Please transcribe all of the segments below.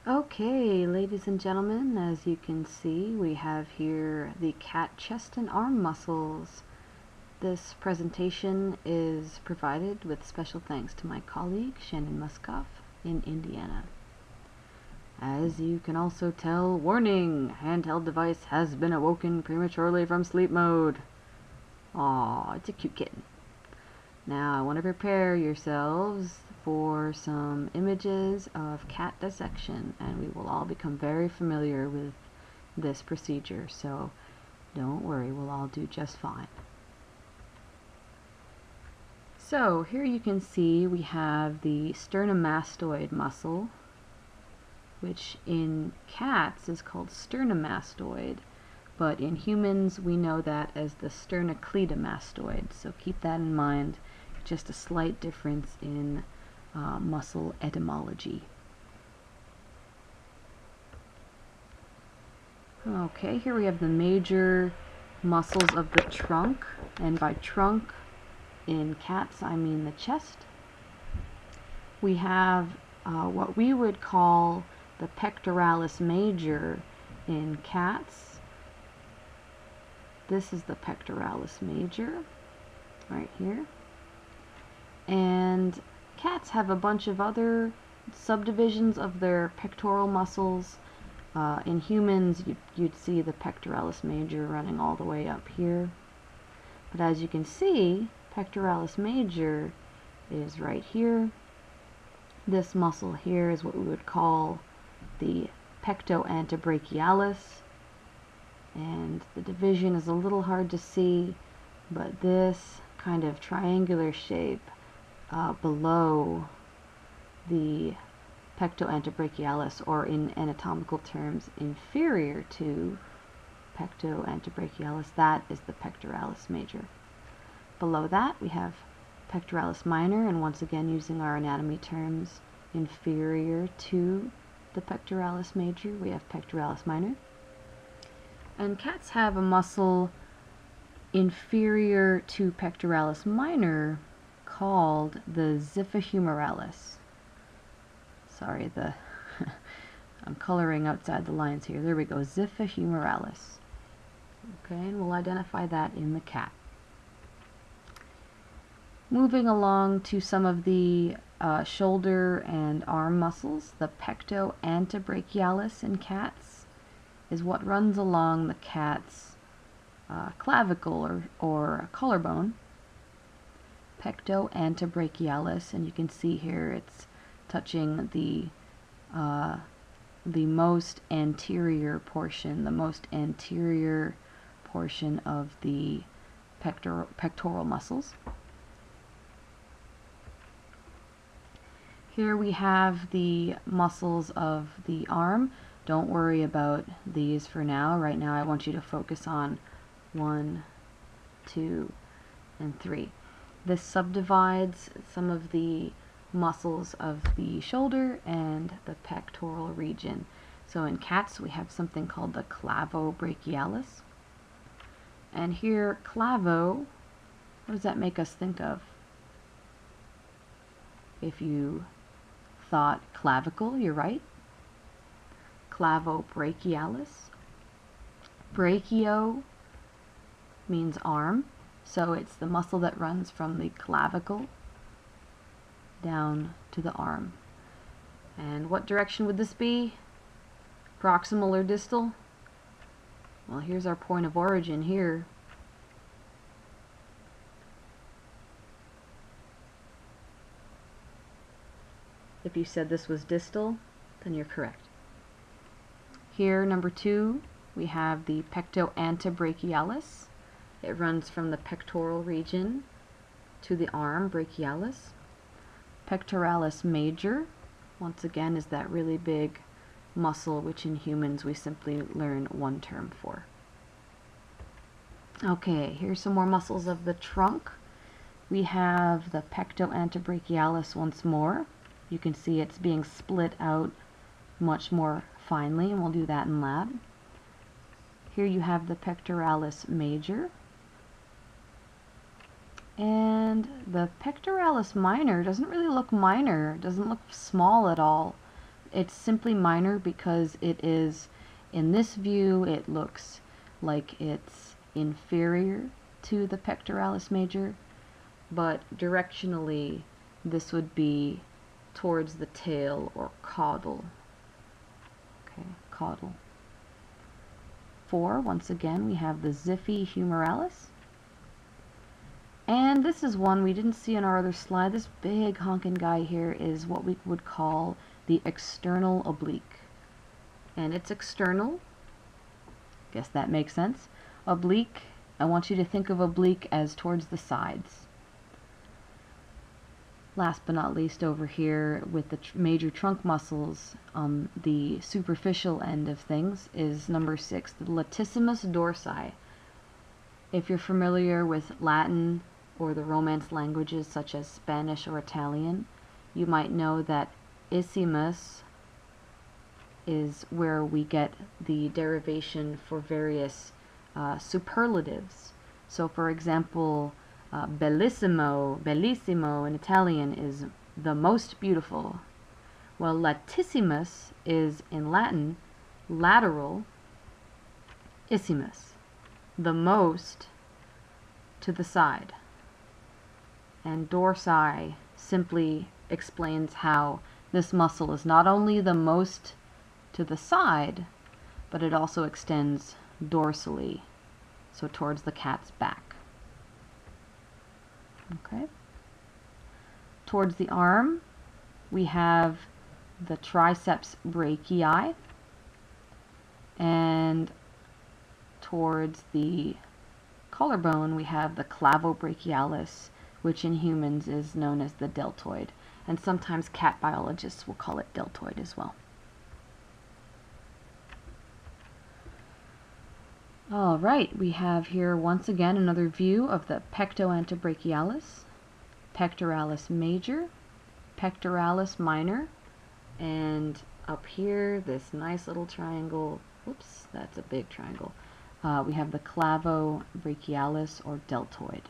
Okay, ladies and gentlemen, as you can see, we have here the cat chest and arm muscles. This presentation is provided with special thanks to my colleague, Shannon Muskoff, in Indiana. As you can also tell, warning, handheld device has been awoken prematurely from sleep mode. Aw, it's a cute kitten. Now I want to prepare yourselves for some images of cat dissection, and we will all become very familiar with this procedure, so don't worry, we'll all do just fine. So here you can see we have the sternomastoid muscle, which in cats is called sternomastoid, but in humans we know that as the sternocleidomastoid, so keep that in mind. Just a slight difference in muscle etymology. Okay, here we have the major muscles of the trunk, and by trunk in cats I mean the chest. We have what we would call the pectoralis major in cats. This is the pectoralis major right here. And cats have a bunch of other subdivisions of their pectoral muscles. In humans, you'd see the pectoralis major running all the way up here. But as you can see, pectoralis major is right here. This muscle here is what we would call the pectoantebrachialis. And the division is a little hard to see, but this kind of triangular shape below the pectoantebrachialis, or in anatomical terms inferior to pectoantebrachialis, that is the pectoralis major. Below that we have pectoralis minor, and once again using our anatomy terms, inferior to the pectoralis major, we have pectoralis minor. And cats have a muscle inferior to pectoralis minor called the xiphohumeralis. Sorry, I'm coloring outside the lines here. There we go, xiphohumeralis. Okay, and we'll identify that in the cat. Moving along to some of the shoulder and arm muscles, the pectoantebrachialis in cats is what runs along the cat's clavicle or collarbone. Pectoantebrachialis, and you can see here it's touching the most anterior portion, of the pectoral muscles. Here we have the muscles of the arm. Don't worry about these for now. Right now I want you to focus on 1, 2, and 3. This subdivides some of the muscles of the shoulder and the pectoral region. So in cats we have something called the clavo brachialis. And here, clavo, what does that make us think of? If you thought clavicle, you're right. Clavo brachialis. Brachio means arm, so it's the muscle that runs from the clavicle down to the arm. And what direction would this be? Proximal or distal? Well, here's our point of origin here. If you said this was distal, then you're correct. Here, number 2, we have the pectoantebrachialis. It runs from the pectoral region to the arm, brachialis. Pectoralis major, once again, is that really big muscle which in humans we simply learn one term for. Okay, here's some more muscles of the trunk. We have the pectoantebrachialis once more. You can see it's being split out much more finely, and we'll do that in lab. Here you have the pectoralis major. And the pectoralis minor doesn't really look minor, doesn't look small at all. It's simply minor because it is, in this view, it looks like it's inferior to the pectoralis major, but directionally this would be towards the tail or caudal. Okay, caudal. 4, once again, we have the Ziphy humoralis. And this is one we didn't see on our other slide. This big honking guy here is what we would call the external oblique. And it's external. Guess that makes sense. Oblique, I want you to think of oblique as towards the sides. Last but not least, over here with the major trunk muscles on the superficial end of things is number 6, the Latissimus Dorsi. If you're familiar with Latin or the Romance languages such as Spanish or Italian, you might know that issimus is where we get the derivation for various superlatives. So for example, bellissimo in Italian is the most beautiful, while latissimus is in Latin lateral issimus, the most to the side. And dorsi simply explains how this muscle is not only the most to the side, but it also extends dorsally, so towards the cat's back. Okay. Towards the arm, we have the triceps brachii, and towards the collarbone, we have the Clavo brachialis, which in humans is known as the deltoid, and sometimes cat biologists will call it deltoid as well. All right, we have here once again another view of the pectoantebrachialis, pectoralis major, pectoralis minor, and up here this nice little triangle. Whoops, that's a big triangle. We have the clavo brachialis or deltoid.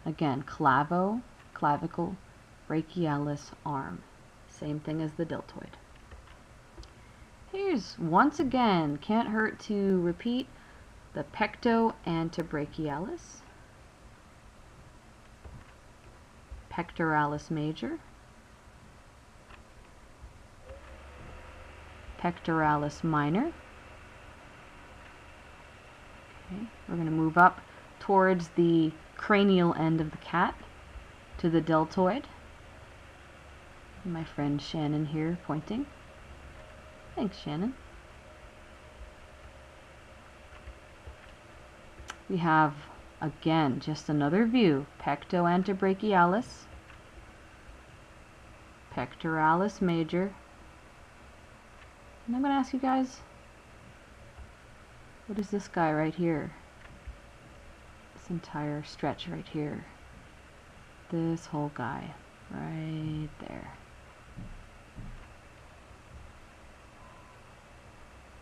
Again, clavo, clavicle, brachialis, arm. Same thing as the deltoid. Here's, once again, can't hurt to repeat, the pectoantebrachialis, pectoralis major, pectoralis minor. Okay, we're going to move up towards the cranial end of the cat to the deltoid. My friend Shannon here pointing. Thanks, Shannon. We have, again, just another view. Pectoantebrachialis, pectoralis major. And I'm going to ask you guys, what is this guy right here? This entire stretch right here. This whole guy right there.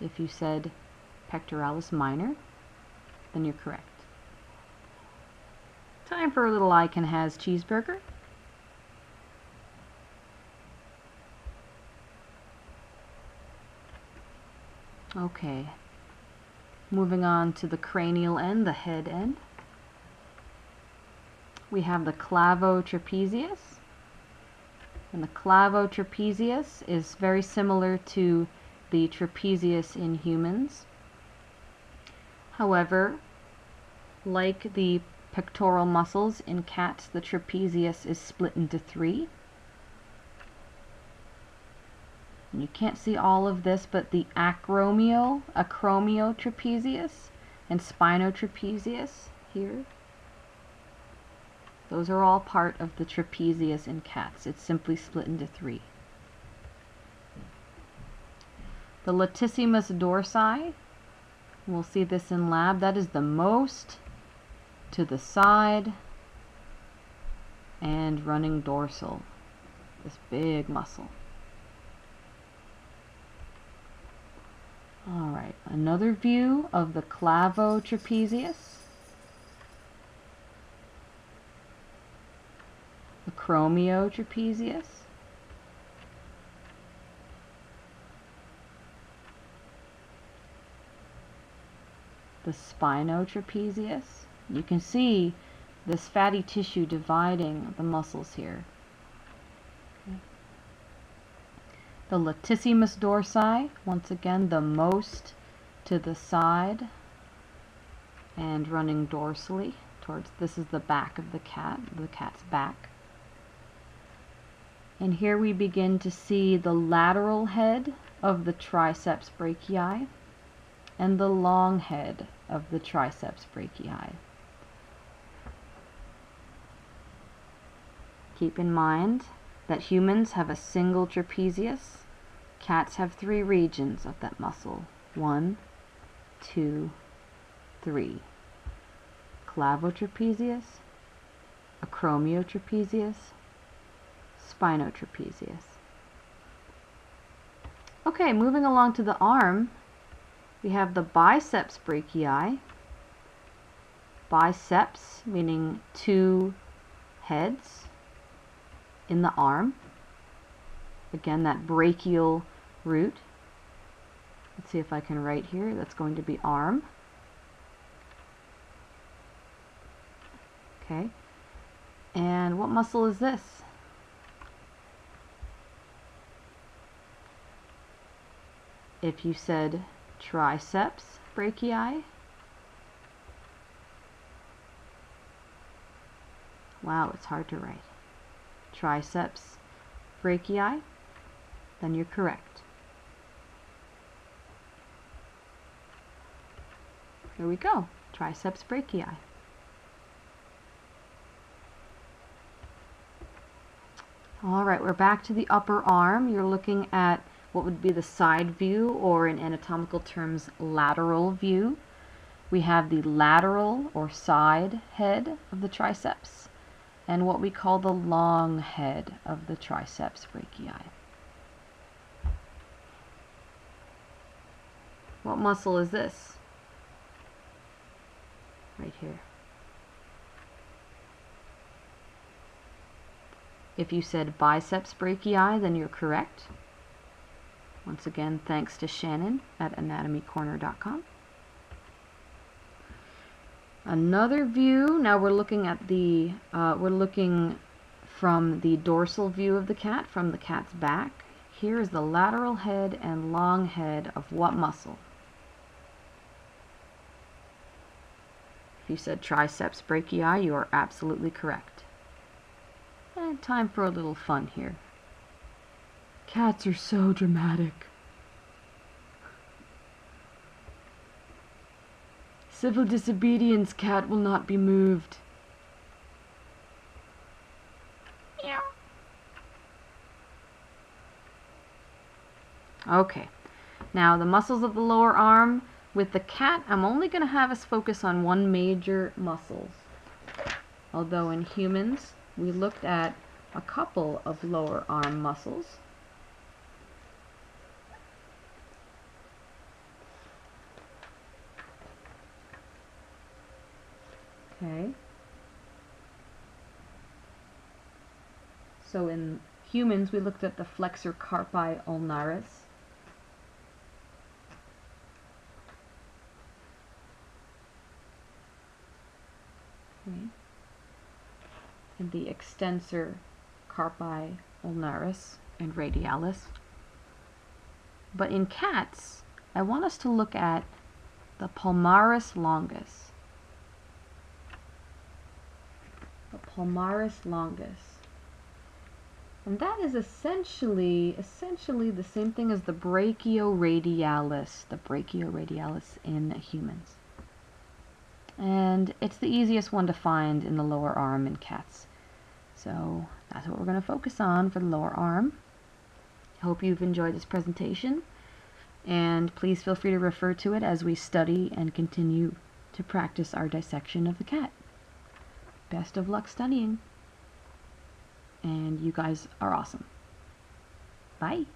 If you said pectoralis minor, then you're correct. Time for a little I can has cheeseburger. Okay, moving on to the cranial end, the head end. We have the Clavo Trapezius. And the Clavo Trapezius is very similar to the trapezius in humans. However, like the pectoral muscles in cats, the trapezius is split into 3. And you can't see all of this, but the acromeo trapezius and spinotrapezius here, those are all part of the trapezius in cats. It's simply split into 3. The Latissimus Dorsi, we'll see this in lab, that is the most to the side and running dorsal, this big muscle. Alright, another view of the Clavo Trapezius, the Chromeo Trapezius, the Chromeo Trapezius. You can see this fatty tissue dividing the muscles here. Okay. The Latissimus Dorsi, once again the most to the side and running dorsally towards, this is the back of the cat's back. And here we begin to see the lateral head of the triceps brachii and the long head of the triceps brachii. Keep in mind that humans have a single trapezius. Cats have 3 regions of that muscle. 1, 2, 3. Clavo trapezius, a Chromeo trapezius, Sternomastoid trapezius. Okay, moving along to the arm, we have the biceps brachii. Biceps meaning 2 heads in the arm. Again, that brachial root. Let's see if I can write here. That's going to be arm. Okay. And what muscle is this? If you said triceps brachii, wow, it's hard to write. Triceps brachii, then you're correct. Here we go, triceps brachii. Alright, we're back to the upper arm. You're looking at what would be the side view, or in anatomical terms, lateral view. We have the lateral or side head of the triceps and what we call the long head of the triceps brachii. What muscle is this? Right here. If you said biceps brachii, then you're correct. Once again, thanks to Shannon at anatomycorner.com. Another view, now we're looking at the, we're looking from the dorsal view of the cat, from the cat's back. Here is the lateral head and long head of what muscle? If you said triceps brachii, you are absolutely correct. And time for a little fun here. Cats are so dramatic. Civil disobedience, cat will not be moved. Meow. Okay, now the muscles of the lower arm. With the cat, I'm only going to have us focus on one major muscle. Although in humans, we looked at a couple of lower arm muscles. Okay. So in humans, we looked at the flexor carpi ulnaris. Okay. And the extensor carpi ulnaris and radialis. But in cats, I want us to look at the palmaris longus. The palmaris longus. And that is essentially the same thing as the brachioradialis in humans. And it's the easiest one to find in the lower arm in cats. So that's what we're going to focus on for the lower arm. Hope you've enjoyed this presentation, and please feel free to refer to it as we study and continue to practice our dissection of the cat. Best of luck studying, and you guys are awesome. Bye.